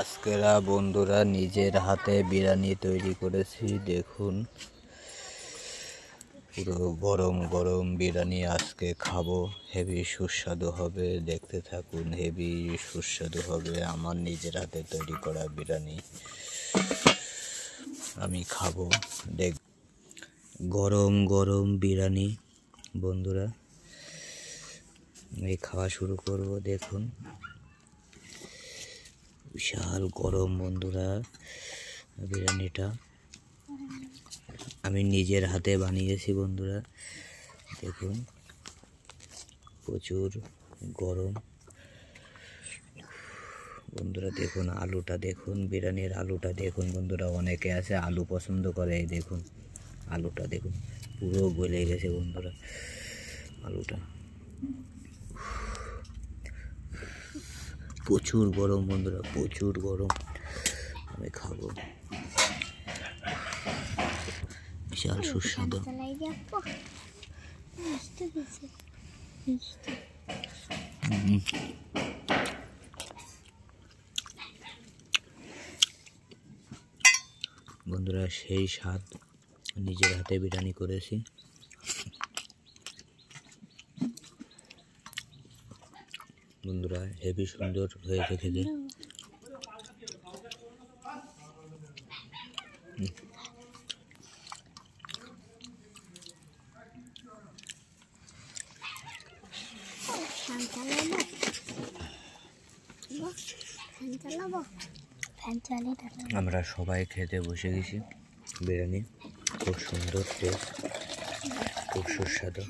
আজকেরা বন্ধুরা নিজের হাতে বিরিয়ানি তৈরি করেছি। দেখুন, পুরো গরম গরম বিরিয়ানি আজকে খাবো। হেভি সুস্বাদু হবে, দেখতে থাকুন। হেভি সুস্বাদু হবে আমার নিজের হাতে তৈরি করা বিরিয়ানি। আমি খাবো। দেখ, গরম গরম বিরিয়ানি বন্ধুরা, এই খাওয়া শুরু করব। দেখুন, বিশাল গরম বন্ধুরা বিরিয়ানিটা আমি নিজের হাতে বানিয়েছি বন্ধুরা। দেখুন, প্রচুর গরম বন্ধুরা। দেখুন আলুটা, দেখুন বিরিয়ানির আলুটা দেখুন বন্ধুরা। অনেকে আছে আলু পছন্দ করে। এই দেখুন আলুটা, দেখুন পুরো গলে গেছে বন্ধুরা আলুটা। প্রচুর গরম বন্ধুরা, প্রচুর গরম। আমি খাবো, বিশাল সুস্বাদু। বন্ধুরা সেই স্বাদ, নিজের হাতে বিরিয়ানি করেছি। বন্ধুরা হেভি সুন্দর হয়েছে খেতে। আমরা সবাই খেতে বসে গেছি বিরিয়ানি। খুব সুন্দর টেস্ট, খুব সুস্বাদু।